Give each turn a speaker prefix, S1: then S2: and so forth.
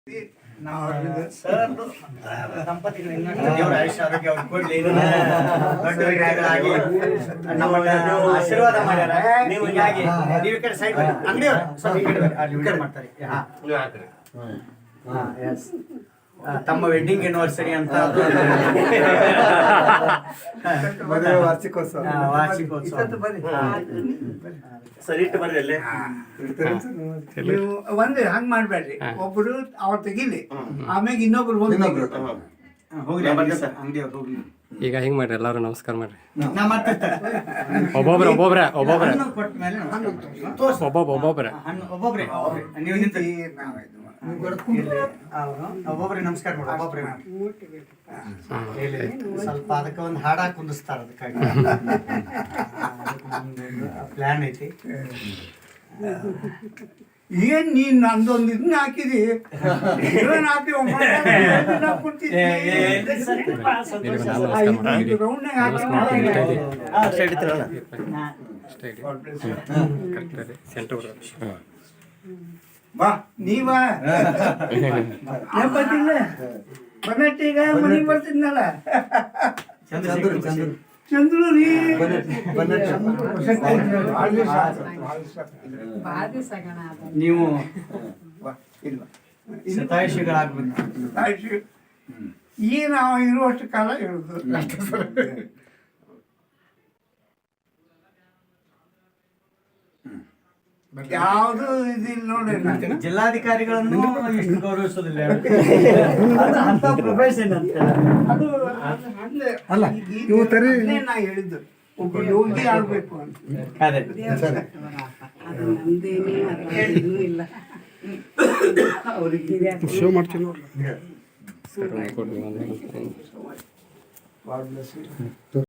S1: Sir ದಂಪತಿಗಳು ಇನ್ನಷ್ಟು ದೇವರ ಆಯುಷ್ಯ ಆರೋಗ್ಯ ಅವ್ರು ಕೊಡ್ಲಿ, ದೊಡ್ಡ ವ್ಯಕ್ತಿಗಳಾಗಿ ನಮ್ಮನ್ನ ಆಶೀರ್ವಾದ ಮಾಡ್ಯಾರ. ನೀವು ಹೀಗಾಗಿ ನೀವು ಈ ಕಡೆ ಸೈಡ್ ಅಂಗಡಿಯವ್ರು ಸ್ವಲ್ಪ ಈ ಕಡೆ ಬರ್ರಿ, ಅಲ್ಲಿ ಈ ಕಡೆ ಮಾಡ್ತಾರೆ. ಎಸ್, ತಮ್ಮ ವೆಡ್ಡಿಂಗ್ ಆನಿವರ್ಸರಿ ಅಂತ
S2: ವಾರ್ಷಿಕೋತ್ಸವ
S1: ಸರಿ ಇಟ್ಟು ಬರ್ರಿ ಅಲ್ಲೇ.
S2: ನೀವು ಒಂದೇ ಹಂಗ್ ಮಾಡ್ಬೇಡ್ರಿ, ಒಬ್ರು ಅವ್ರು ತೆಗಿಲಿ, ಆಮ್ಯಾಗ ಇನ್ನೊಬ್ರು ಹೋಗಿ
S1: ಹೋಗ್ಲಿ ಸರ್, ಅಂಗಡಿಯವ್ರು ಹೋಗ್ಲಿ.
S3: ಈಗ ಹಿಂಗ್ ಮಾಡ್ರಿ, ಎಲ್ಲಾರು ನಮಸ್ಕಾರ ಮಾಡ್ರಿ.
S1: ನಾ ಮಾಡ್ತಿರ್ತಾರೆ
S3: ಒಬ್ಬೊಬ್ರೆ
S1: ಹಣ್ಣು ಕೊಟ್ಟ ಮೇಲೆ ತೋರ್ಸಿ.
S3: ಒಬ್ಬೊಬ್ರೆ
S1: ಒಬ್ಬೊಬ್ರೆ ನೀವು ನಿಂತು ಒಬ್ಬೊಬ್ರಿಗೆ ನಮಸ್ಕಾರ ಮಾಡಿ, ಒಬ್ಬೊಬ್ರೆ ಸ್ವಲ್ಪ ಅದಕ್ಕೆ ಒಂದು ಹಾಡ ಕುಂದಿಸ್ತಾರ. ಅದಕ್ಕಾಗಿ ಪ್ಲಾನ್ ಐತಿ.
S2: ಏನ್ ನೀನ್ ನಂದೊಂದು ಇದನ್ನ ಹಾಕಿದಿ, ಏನ್ ಹಾಕಿ ಬಾ ನೀವ ಬಂದಿಲ್ಲ ಬನ್ನಟ್ಟಿಗ ಮನೆಗೆ ಬರ್ತಿದ್ನಲ್ಲ ಚಂದ್ರು ರೀ.
S1: ನೀವು ಶತಾಯುಷಿಗಳಾಗ್ಬೇಕು.
S2: ಈ ನಾವು ಇರುವಷ್ಟು ಕಾಲ ಹೇಳುದು ಯಾವುದು ಇದಿಲ್ಲ ನೋಡಿ.
S1: ಜಿಲ್ಲಾಧಿಕಾರಿಗಳನ್ನು ಎಷ್ಟು ಗೌರವಿಸೋದಿಲ್ಲ ಅಂತ ಪ್ರೊಫೆಷನ್ ಅಂತ.
S2: ಅದು ಅಲ್ಲ, ನಾ ಹೇಳಿದ್ದು ಒಬ್ಬ ಯೋಗಿ ಆಗ್ಬೇಕು ಅಂತ.
S1: ಅದೇ
S3: ಶೋ ಮಾಡ್ತೀನಿ ನೋಡ್ರಿ.